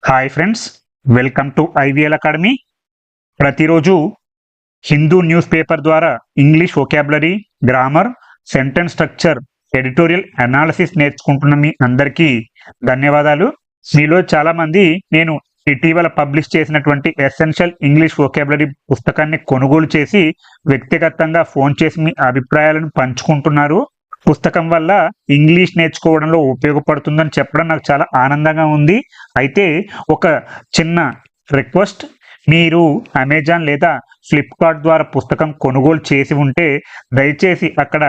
Hi friends, welcome to IVL academy. ప్రతిరోజు Hindu news paper ద్వారా English vocabulary, grammar, sentence structure, editorial analysis నేర్చుకుంటున్న మీ అందరికీ ధన్యవాదాలు. మీలో చాలామంది నేను ఇటీవల పబ్లిష్ చేసినటువంటి ఎసెన్షియల్ ఇంగ్లీష్ వొకాబులరీ పుస్తకాన్ని కొనుగోలు చేసి వ్యక్తిగతంగా ఫోన్ చేసి మీ అభిప్రాయాలను పంచుకుంటున్నారు. పుస్తకం వల్ల ఇంగ్లీష్ నేర్చుకోవడంలో ఉపయోగపడుతుందని చెప్పడం నాకు చాలా ఆనందంగా ఉంది. అయితే ఒక చిన్న రిక్వెస్ట్, మీరు అమెజాన్ లేదా ఫ్లిప్కార్ట్ ద్వారా పుస్తకం కొనుగోలు చేసి ఉంటే దయచేసి అక్కడ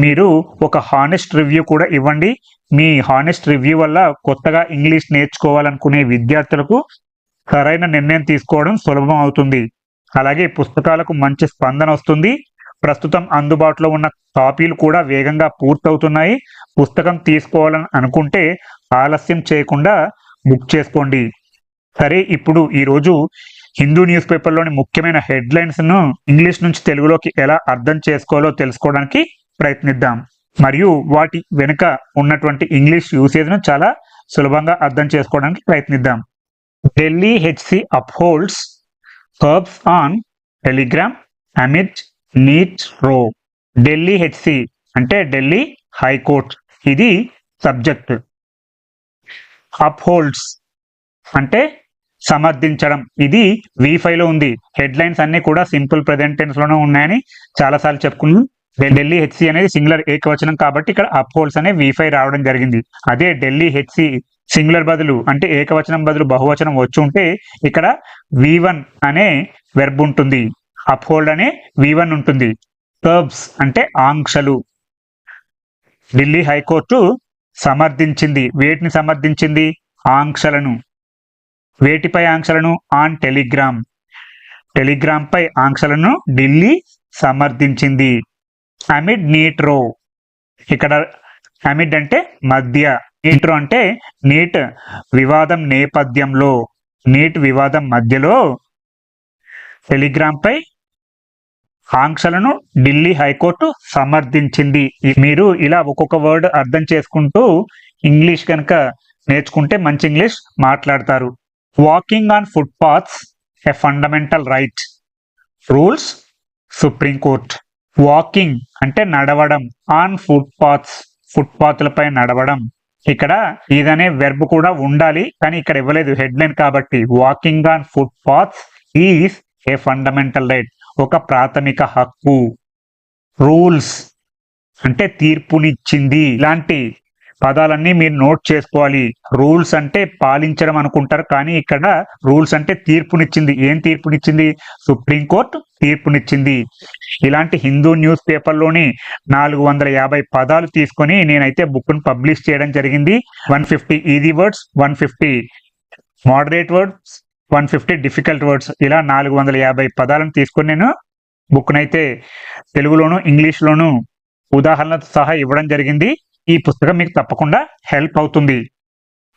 మీరు ఒక హానెస్ట్ రివ్యూ కూడా ఇవ్వండి. మీ హానెస్ట్ రివ్యూ వల్ల కొత్తగా ఇంగ్లీష్ నేర్చుకోవాలనుకునే విద్యార్థులకు సరైన నిర్ణయం తీసుకోవడం సులభం అవుతుంది. అలాగే పుస్తకాలకు మంచి స్పందన వస్తుంది. ప్రస్తుతం అందుబాటులో ఉన్న కాపీలు కూడా వేగంగా పూర్తవుతున్నాయి. పుస్తకం తీసుకోవాలని అనుకుంటే ఆలస్యం చేయకుండా బుక్ చేసుకోండి. సరే, ఇప్పుడు ఈరోజు హిందూ న్యూస్ పేపర్లోని ముఖ్యమైన హెడ్లైన్స్ను ఇంగ్లీష్ నుంచి తెలుగులోకి ఎలా అర్థం చేసుకోవాలో తెలుసుకోవడానికి ప్రయత్నిద్దాం. మరియు వాటి వెనుక ఉన్నటువంటి ఇంగ్లీష్ యూసేజ్ను చాలా సులభంగా అర్థం చేసుకోవడానికి ప్రయత్నిద్దాం. Delhi HC upholds curbs on Telegram amid NEET row. Delhi HC అంటే ఢిల్లీ హైకోర్ట్, ఇది సబ్జెక్ట్. అప్హోల్డ్స్ అంటే సమర్థించడం, ఇది V5లో ఉంది. హెడ్లైన్స్ అన్ని కూడా సింపుల్ ప్రెజెంట్ టెన్స్ లోనే ఉన్నాయని చాలాసార్లు చెప్పుకున్నాం. ఢిల్లీ హెచ్సి అనేది సింగులర్ ఏకవచనం కాబట్టి ఇక్కడ అప్హోల్డ్స్ అనే V5 రావడం జరిగింది. అదే ఢిల్లీ హెచ్సి సింగులర్ బదులు అంటే ఏకవచనం బదులు బహువచనం వచ్చి ఉంటే ఇక్కడ V1 అనే వెర్బ్ ఉంటుంది, అప్హోల్డ్ అనే V1 ఉంటుంది. కర్బ్స్ అంటే ఆంక్షలు. ఢిల్లీ హైకోర్టు సమర్థించింది. వేటిని సమర్థించింది? ఆంక్షలను. వేటిపై ఆంక్షలను? On Telegram. టెలిగ్రామ్ పై ఆంక్షలను ఢిల్లీ సమర్థించింది. అమిడ్ నీట్ రో, ఇక్కడ అమిడ్ అంటే మధ్య, నీట్ రో అంటే నీట్ వివాదం నేపథ్యంలో, నీట్ వివాదం మధ్యలో టెలిగ్రామ్ పై ఆంక్షలను ఢిల్లీ హైకోర్టు సమర్థించింది. మీరు ఇలా ఒక్కొక్క వర్డ్ అర్థం చేసుకుంటూ ఇంగ్లీష్ కనుక నేర్చుకుంటే మంచి ఇంగ్లీష్ మాట్లాడతారు. Walking on foot paths a fundamental right, rules Supreme Court. Walking అంటే నడవడం, ఆన్ ఫుట్ పాత్స్ ఫుట్పాత్లపై నడవడం. ఇక్కడ ఇదనే వెర్బ్ కూడా ఉండాలి, కానీ ఇక్కడ ఇవ్వలేదు హెడ్లైన్ కాబట్టి. Walking on foot paths is a fundamental right, ఒక ప్రాథమిక హక్కు. రూల్స్ అంటే తీర్పునిచ్చింది. ఇలాంటి పదాలన్నీ మీరు నోట్ చేసుకోవాలి. రూల్స్ అంటే పాలించడం అనుకుంటారు, కానీ ఇక్కడ రూల్స్ అంటే తీర్పునిచ్చింది. ఏం తీర్పునిచ్చింది? సుప్రీంకోర్టు తీర్పునిచ్చింది. ఇలాంటి హిందూ న్యూస్ పేపర్లోని 450 పదాలు తీసుకొని నేనైతే బుక్ను పబ్లిష్ చేయడం జరిగింది. 150 easy words, 150 moderate words, 150 difficult words, ఇలా 450 పదాలను తీసుకొని నేను బుక్నైతే తెలుగులోను ఇంగ్లీష్లోను ఉదాహరణలతో సహా ఇవ్వడం జరిగింది. ఈ పుస్తకం మీకు తప్పకుండా హెల్ప్ అవుతుంది.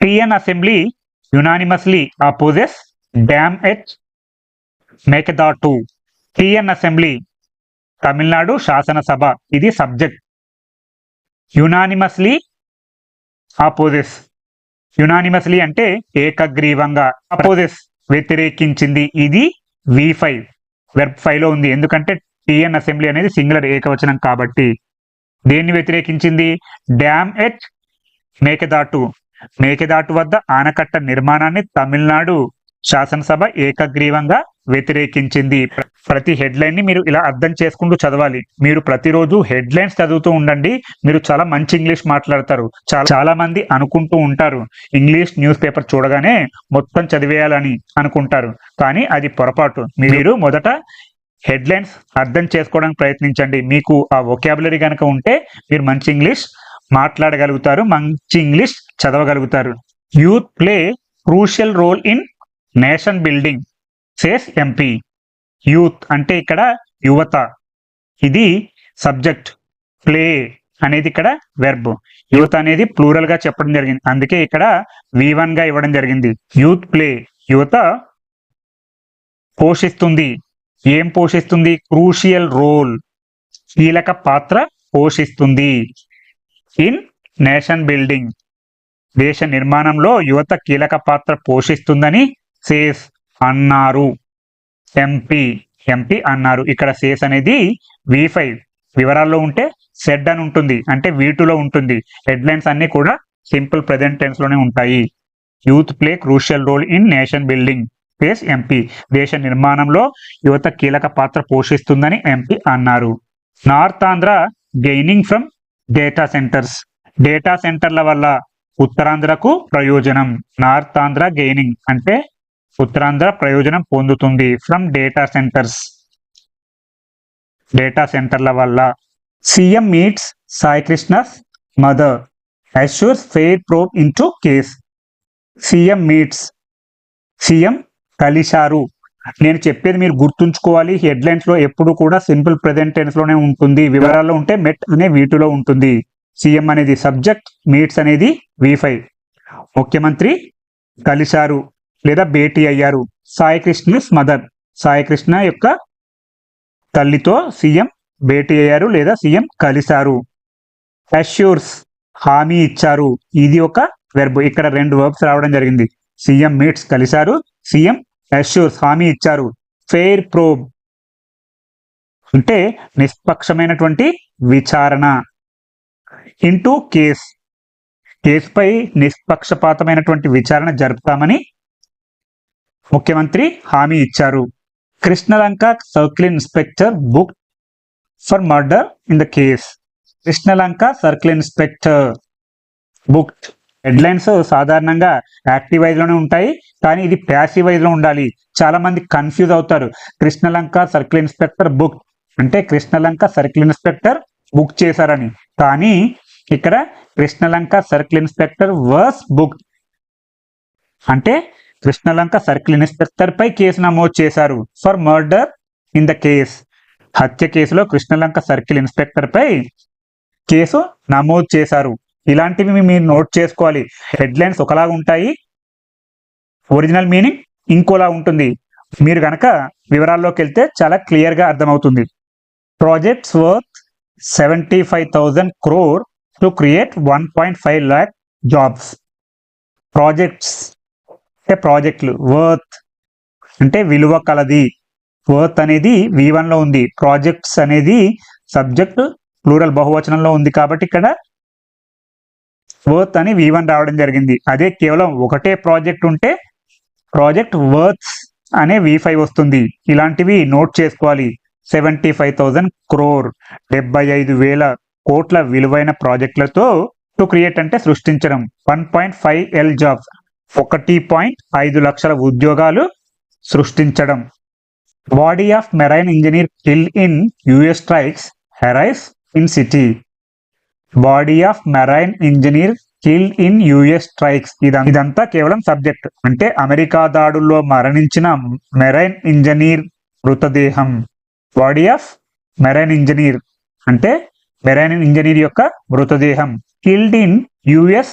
TN assembly unanimously opposes dam at Mekedatu. TN assembly Tamil Nadu శాసనసభ, ఇది సబ్జెక్ట్. యునానిమస్లీ అపోజెస్, యునానిమస్లీ అంటే ఏకగ్రీవంగా, అపోజెస్ వ్యతిరేకించింది, ఇది V5 వెర్బ్ 5లో ఉంది. ఎందుకంటే టిఎన్ అసెంబ్లీ అనేది సింగులర్ ఏకవచనం కాబట్టి. దేన్ని వ్యతిరేకించింది? డ్యామ్ ఎట్ మేకదాటు, మేకదాటు వద్ద ఆనకట్ట నిర్మాణాన్ని తమిళనాడు శాసనసభ ఏకగ్రీవంగా వ్యతిరేకించింది. ప్రతి హెడ్లైన్ ని మీరు ఇలా అర్థం చేసుకుంటూ చదవాలి. మీరు ప్రతిరోజు హెడ్లైన్స్ చదువుతూ ఉండండి, మీరు చాలా మంచి ఇంగ్లీష్ మాట్లాడతారు. చాలా మంది అనుకుంటూ ఉంటారు ఇంగ్లీష్ న్యూస్ పేపర్ చూడగానే మొత్తం చదివేయాలని అనుకుంటారు, కానీ అది పొరపాటు. మీరు మొదట హెడ్లైన్స్ అర్థం చేసుకోవడానికి ప్రయత్నించండి. మీకు ఆ వొకాబులరీ కనుక ఉంటే మీరు మంచి ఇంగ్లీష్ మాట్లాడగలుగుతారు, మంచి ఇంగ్లీష్ చదవగలుగుతారు. Youth play crucial role in nation building says MP. Youth అంటే ఇక్కడ యువత, ఇది సబ్జెక్ట్. ప్లే అనేది ఇక్కడ వెర్బ్. యూత్ అనేది ప్లూరల్ గా చెప్పడం జరిగింది, అందుకే ఇక్కడ V1 గా ఇవ్వడం జరిగింది. యూత్ ప్లే, యువత పోషిస్తుంది. ఏం పోషిస్తుంది? క్రూషియల్ రోల్, కీలక పాత్ర పోషిస్తుంది. ఇన్ నేషన్ బిల్డింగ్, దేశ నిర్మాణంలో యువత కీలక పాత్ర పోషిస్తుందని సేస్ అన్నారు. ఎంపీ అన్నారు. ఇక్కడ సేస్ అనేది V5 వివరాల్లో ఉంటే సెడ్ అని ఉంటుంది, అంటే V2లో ఉంటుంది. హెడ్లైన్స్ అన్ని కూడా సింపుల్ ప్రెజెంట్ టెన్స్ లోనే ఉంటాయి. Youth play crucial role in nation building says MP. దేశ నిర్మాణంలో యువత కీలక పాత్ర పోషిస్తుందని ఎంపీ అన్నారు. North Andhra gaining from data centres. Data సెంటర్ల వల్ల ఉత్తరాంధ్రకు ప్రయోజనం. నార్త్ ఆంధ్ర గెయినింగ్ అంటే ఉత్తరాంధ్ర ప్రయోజనం పొందుతుంది ఫ్రమ్ డేటా సెంటర్స్. డేటా సెంటర్ల వల్ల. CM meets Sai Krishna's mother assures fair probe into case. CM కలిశారు. నేను చెప్పేది మీరు గుర్తుంచుకోవాలి. హెడ్లైన్స్ లో ఎప్పుడు కూడా సింపుల్ ప్రెజెంట్ టెన్స్ లోనే ఉంటుంది. వివరాల్లో ఉంటే మెట్ అనే V2లో ఉంటుంది. సీఎం అనేది సబ్జెక్ట్, మీట్స్ అనేది V5. ముఖ్యమంత్రి కలిశారు లేదా భేటీ అయ్యారు. సాయి కృష్ణస్ మదర్, సాయి కృష్ణ యొక్క తల్లితో సీఎం భేటీ అయ్యారు లేదా సీఎం కలిశారు. అష్యూర్స్ హామీ ఇచ్చారు. ఇది ఒక వెర్బ్. ఇక్కడ 2 వర్బ్స్ రావడం జరిగింది. సీఎం మీట్స్ కలిశారు, సీఎం అష్యూర్స్ హామీ ఇచ్చారు. ఫెయిర్ ప్రోబ్ అంటే నిష్పక్షమైనటువంటి విచారణ. ఇంటూ కేస్ కేసుపై నిష్పక్షపాతమైనటువంటి విచారణ జరుపుతామని ముఖ్యమంత్రి హామీ ఇచ్చారు. Krishnalanka circle inspector book for murder in the case. Krishnalanka circle inspector booked. Headlines సాధారణంగా యాక్టివ్ వైజ్ లోనే ఉంటాయి, కానీ ఇది ప్యాసివ్ వైజ్ లో ఉండాలి. చాలా మంది కన్ఫ్యూజ్ అవుతారు. కృష్ణలంక సర్కిల్ ఇన్స్పెక్టర్ బుక్ అంటే కృష్ణలంక సర్కిల్ ఇన్స్పెక్టర్ బుక్ చేశారని, కానీ ఇక్కడ Krishnalanka circle inspector was book అంటే కృష్ణలంక సర్కిల్ ఇన్స్పెక్టర్ పై కేసు నమోదు చేశారు. For murder in the case. హత్య కేసులో కృష్ణలంక సర్కిల్ ఇన్స్పెక్టర్ పై కేసు నమోదు చేశారు. ఇలాంటివి మీరు నోట్ చేసుకోవాలి. హెడ్లైన్స్ ఒకలాగా ఉంటాయి, ఒరిజినల్ మీనింగ్ ఇంకోలా ఉంటుంది. మీరు గనక వివరాల్లోకి వెళ్తే చాలా క్లియర్ గా అర్థమవుతుంది. Projects worth 75,000 crore to create 1.5 lakh jobs. Projects అంటే ప్రాజెక్టులు. వర్త్ అంటే విలువ కలది. వర్త్ అనేది V1 లో ఉంది. ప్రాజెక్ట్స్ అనేది సబ్జెక్ట్ ప్లూరల్ బహువచనంలో ఉంది కాబట్టి ఇక్కడ వర్త్ అని V1 రావడం జరిగింది. అదే కేవలం ఒకటే ప్రాజెక్ట్ ఉంటే ప్రాజెక్ట్ వర్త్స్ అనే V5 వస్తుంది. ఇలాంటివి నోట్ చేసుకోవాలి. 75,000 crore 75,000 కోట్ల విలువైన ప్రాజెక్టులతో టు క్రియేట్ అంటే సృష్టించడం. 1.5 L జాబ్స్ 1.5 లక్షల ఉద్యోగాలు సృష్టించడం. Body of marine engineer kill in US strikes arrives in city. Body of marine engineer kill in US strikes. ఇదంతా కేవలం సబ్జెక్ట్, అంటే అమెరికా దాడుల్లో మరణించిన మెరైన్ ఇంజనీర్ మృతదేహం. బాడీ ఆఫ్ మెరైన్ ఇంజనీర్ అంటే మెరైన్ ఇంజనీర్ యొక్క మృతదేహం. Killed in US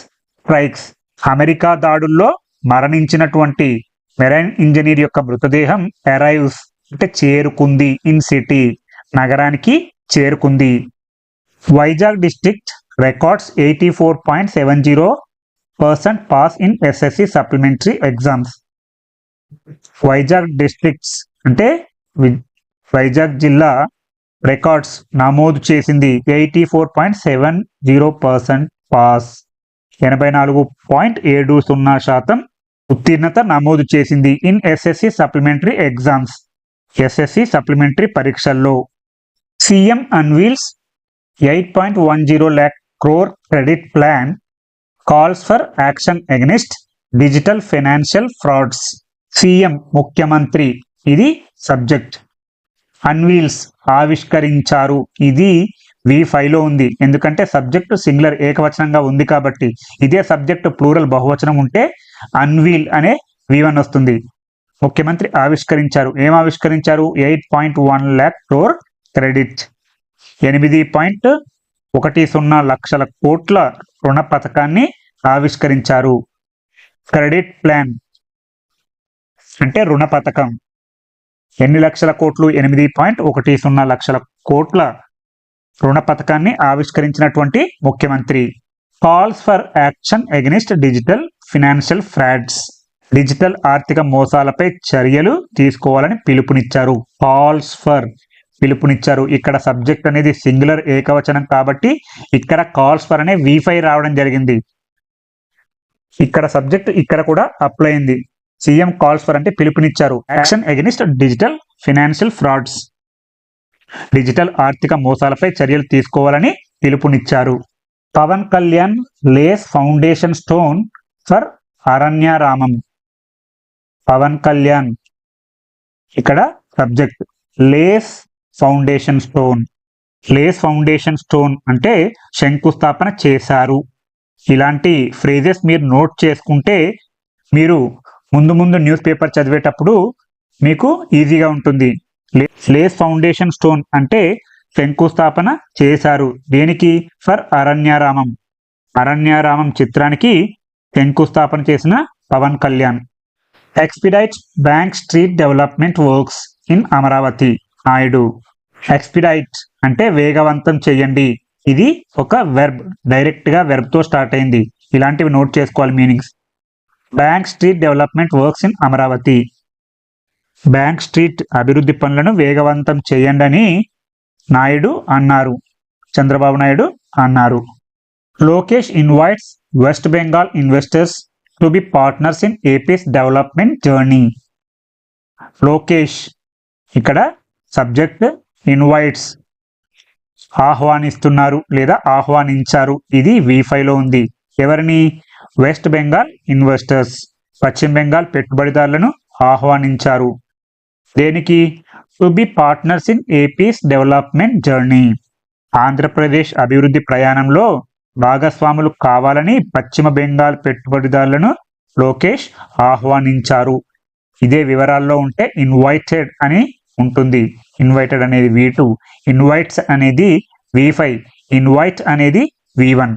strikes America దాడుల్లో మరణించినటువంటి మెరైన్ ఇంజనీర్ యొక్క మృతదేహం అరైవ్స్ అంటే చేరుకుంది. ఇన్ సిటీ నగరానికి చేరుకుంది. Vizag district records 84.70% pass in SSC supplementary exams. Vizag districts అంటే వైజాగ్ జిల్లా రికార్డ్స్ నమోదు చేసింది 84.70% పాస్. 84.70% ఉత్తీర్ణత నమోదు చేసింది. In SSC supplementary exams SSC supplementary పరీక్షల్లో. CM unveils 8.10 lakh crore credit plan calls for action against digital financial frauds. CM ముఖ్యమంత్రి ఇది సబ్జెక్ట్. అన్వీల్స్ ఆవిష్కరించారు ఇది V5లో ఉంది, ఎందుకంటే సబ్జెక్ట్ సింగులర్ ఏకవచనంగా ఉంది కాబట్టి. ఇదే సబ్జెక్ట్ ప్లూరల్ బహువచనం ఉంటే అన్వీల్ అనే V1 వస్తుంది. ముఖ్యమంత్రి ఆవిష్కరించారు. ఏం ఆవిష్కరించారు? 8.1 lakh crore క్రెడిట్ 8.10 లక్షల కోట్ల రుణ పథకాన్ని ఆవిష్కరించారు. క్రెడిట్ ప్లాన్ అంటే రుణ పథకం. ఎన్ని లక్షల కోట్లు? 8.10 లక్షల కోట్ల రుణ పథకాన్ని ఆవిష్కరించినటువంటి ముఖ్యమంత్రి. Calls for action against digital financial frauds. Digital ఆర్థిక మోసాలపై చర్యలు తీసుకోవాలని పిలుపునిచ్చారు. కాల్స్ ఫర్ పిలుపునిచ్చారు. ఇక్కడ సబ్జెక్ట్ అనేది సింగులర్ ఏకవచనం కాబట్టి ఇక్కడ కాల్స్ ఫర్ అనే V5 రావడం జరిగింది. ఇక్కడ సబ్జెక్ట్ ఇక్కడ కూడా అప్లై అయింది. సీఎం కాల్స్ ఫర్ అంటే పిలుపునిచ్చారు. Action against digital financial frauds. Digital ఆర్థిక మోసాలపై చర్యలు తీసుకోవాలని పిలుపునిచ్చారు. Pawan Kalyan lays foundation stone for Aranyaramam. Pawan Kalyan ఇక్కడ subject lays foundation stone. Lays foundation stone అంటే శంకుస్థాపన చేశారు. ఇలాంటి ఫ్రేజెస్ మీరు నోట్ చేసుకుంటే మీరు ముందు ముందు న్యూస్ పేపర్ చదివేటప్పుడు మీకు ఈజీగా ఉంటుంది. లేస్ ఫౌండేషన్ స్టోన్ అంటే శంకుస్థాపన చేశారు. దేనికి? ఫర్ అరణ్యారామం. అరణ్యారామం చిత్రానికి శంకుస్థాపన చేసిన Pawan Kalyan. Expedites bank street development works in Amaravati. Naidu. Expedite అంటే వేగవంతం చేయండి. ఇది ఒక వెర్బ్, డైరెక్ట్ గా వెర్బ్ తో స్టార్ట్ అయింది. ఇలాంటివి నోట్ చేసుకోవాలి meanings. Bank street development works in Amaravati. Bank street అభివృద్ధి పనులను వేగవంతం చేయండి అని నాయుడు అన్నారు. చంద్రబాబు నాయుడు అన్నారు. Lokesh invites west Bengal investors to be partners in APIs development journey. Lokesh ఇక్కడ సబ్జెక్ట్ ఇన్వైట్స్ ఆహ్వానిస్తున్నారు లేదా ఆహ్వానించారు. ఇది V5 లో ఉంది. ఎవరిని? వెస్ట్ బెంగాల్ ఇన్వెస్టర్స్, పశ్చిమ బెంగాల్ పెట్టుబడిదారులను ఆహ్వానించారు. దేనికి? To be partners in APIs development journey. Andhra Pradesh అభివృద్ధి ప్రయాణంలో భాగస్వాములు కావాలని పశ్చిమ బెంగాల్ పెట్టుబడిదారులను లోకేష్ ఆహ్వానించారు. ఇదే వివరాల్లో ఉంటే ఇన్వైటెడ్ అని ఉంటుంది. ఇన్వైటెడ్ అనేది V2, ఇన్వైట్స్ అనేది V5, ఇన్వైట్ అనేది V1.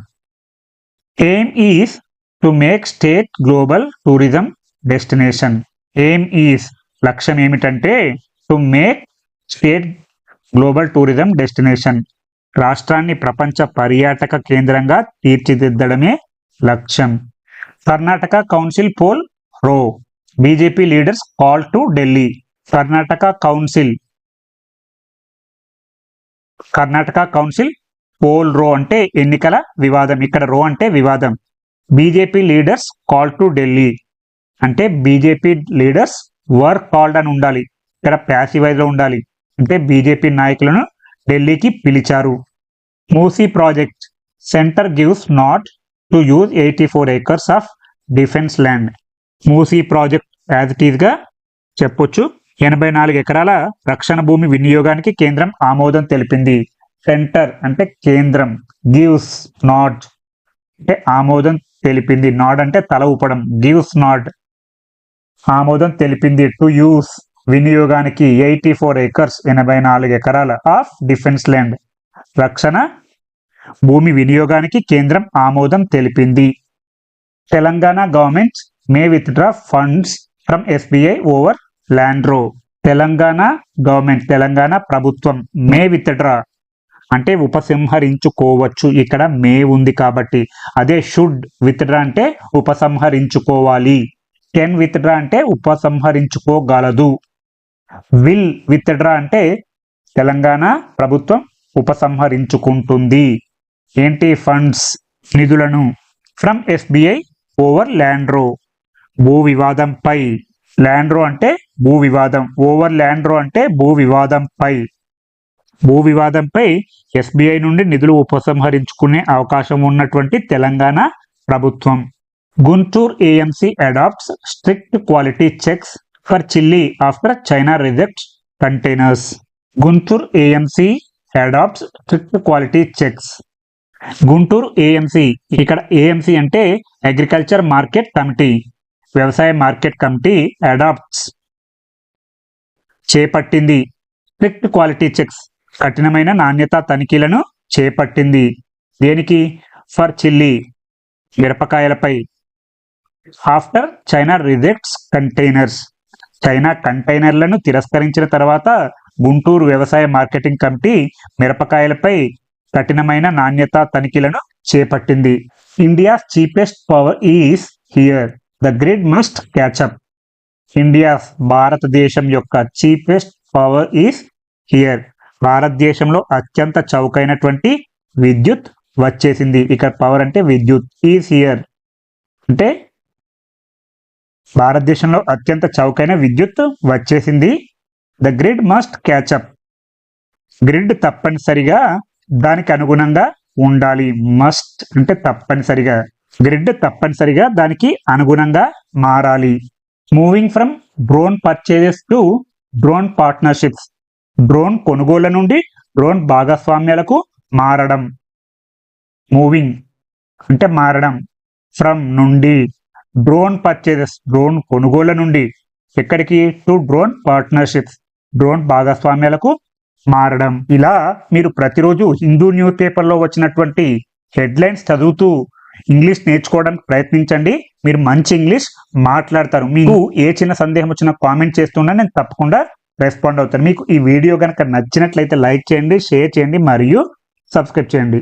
Aim is to make state global tourism destination. Aim is లక్ష్యం ఏమిటంటే to make state global tourism destination. రాష్ట్రాన్ని ప్రపంచ పర్యాటక కేంద్రంగా తీర్చిదిద్దడమే లక్ష్యం. Karnataka council poll row. BJP leaders call to Delhi. Karnataka council poll row అంటే ఎన్నికల వివాదం. ఇక్కడ రో అంటే వివాదం. BJP leaders call to Delhi అంటే బీజేపీ లీడర్స్ వర్ కాల్డ్ అని ఉండాలి. ఇక్కడ ప్యాసివైజ్ లో ఉండాలి. అంటే బీజేపీ నాయకులను ఢిల్లీకి పిలిచారు. Musi project centre gives not to use 84 acres of defence land. Musi project as it is గా చెప్పొచ్చు. 84 ఎకరాల రక్షణ భూమి వినియోగానికి కేంద్రం ఆమోదం తెలిపింది. సెంటర్ అంటే కేంద్రం, గివ్స్ నాట్ అంటే ఆమోదం తెలిపింది. నాడ్ అంటే తల ఊపడం. గివ్స్ నాట్ ఆమోదం తెలిపింది. టు యూస్ వినియోగానికి 84 acres 84 ఎకరాల ఆఫ్ డిఫెన్స్ ల్యాండ్ రక్షణ భూమి వినియోగానికి కేంద్రం ఆమోదం తెలిపింది. Telangana government May withdraw funds from SBI over land రో. తెలంగాణ గవర్నమెంట్ తెలంగాణ ప్రభుత్వం మే విత్డ్రా అంటే ఉపసంహరించుకోవచ్చు. ఇక్కడ మే ఉంది కాబట్టి. అదే షుడ్ విత్డ్రా అంటే ఉపసంహరించుకోవాలి. కెన్ విత్డ్రా అంటే ఉపసంహరించుకోగలదు. విల్ విత్డ్రా అంటే తెలంగాణ ప్రభుత్వం ఉపసంహరించుకుంటుంది. ఏంటి? ఫండ్స్ నిధులను. ఫ్రమ్ SBI ఓవర్ ల్యాండ్ రో భూ వివాదంపై. ల్యాండ్ రో అంటే భూ వివాదం. ఓవర్ ల్యాండ్ రో అంటే భూ వివాదంపై. భూ వివాదంపై SBI నుండి నిధులు ఉపసంహరించుకునే అవకాశం ఉన్నటువంటి తెలంగాణ ప్రభుత్వం. Guntur AMC adopts strict quality checks for chilli after China rejects containers. Guntur AMC adopts strict quality checks. Guntur AMC ఇక్కడ AMC అంటే అగ్రికల్చర్ మార్కెట్ కమిటీ, వ్యవసాయ మార్కెట్ కమిటీ అడాప్ట్స్ చేపట్టింది. స్ట్రిక్ట్ క్వాలిటీ చెక్స్ కఠినమైన నాణ్యత తనిఖీలను చేపట్టింది. దేనికి? ఫర్ చిల్లీ మిరపకాయలపై. ఆఫ్టర్ చైనా రిజెక్ట్స్ కంటైనర్స్ చైనా కంటైనర్లను తిరస్కరించిన తర్వాత గుంటూరు వ్యవసాయ మార్కెటింగ్ కమిటీ మిరపకాయలపై కఠినమైన నాణ్యత తనిఖీలను చేపట్టింది. India's cheapest power is here, the grid must catch up. India's భారతదేశం యొక్క చీపెస్ట్ పవర్ ఈస్ హియర్, భారతదేశంలో అత్యంత చౌకైనటువంటి విద్యుత్ వచ్చేసింది. ఇక్కడ పవర్ అంటే విద్యుత్, ఈస్ హియర్ అంటే భారతదేశంలో అత్యంత చౌకైన విద్యుత్ వచ్చేసింది. The grid must catch up, grid తప్పనిసరిగా దానికి అనుగుణంగా ఉండాలి. మస్ట్ అంటే తప్పనిసరిగా, గ్రిడ్ తప్పనిసరిగా దానికి అనుగుణంగా మారాలి. Moving from drone purchases to drone partnerships, drone కొనుగోళ్ల నుండి డ్రోన్ భాగస్వామ్యాలకు మారడం. మూవింగ్ అంటే మారడం, ఫ్రమ్ నుండి, డ్రోన్ పర్చేజెస్ డ్రోన్ కొనుగోళ్ల నుండి ఎక్కడికి, టు డ్రోన్ పార్ట్నర్షిప్స్ డ్రోన్ భాగస్వామ్యాలకు మారడం. ఇలా మీరు ప్రతిరోజు హిందూ న్యూస్ పేపర్లో వచ్చినటువంటి హెడ్లైన్స్ చదువుతూ ఇంగ్లీష్ నేర్చుకోవడానికి ప్రయత్నించండి. మీరు మంచి ఇంగ్లీష్ మాట్లాడతారు. మీకు ఏ చిన్న సందేహం వచ్చినా కామెంట్ చేస్తున్నా నేను తప్పకుండా రెస్పాండ్ అవుతాను. మీకు ఈ వీడియో కనుక నచ్చినట్లయితే లైక్ చేయండి, షేర్ చేయండి మరియు సబ్స్క్రైబ్ చేయండి.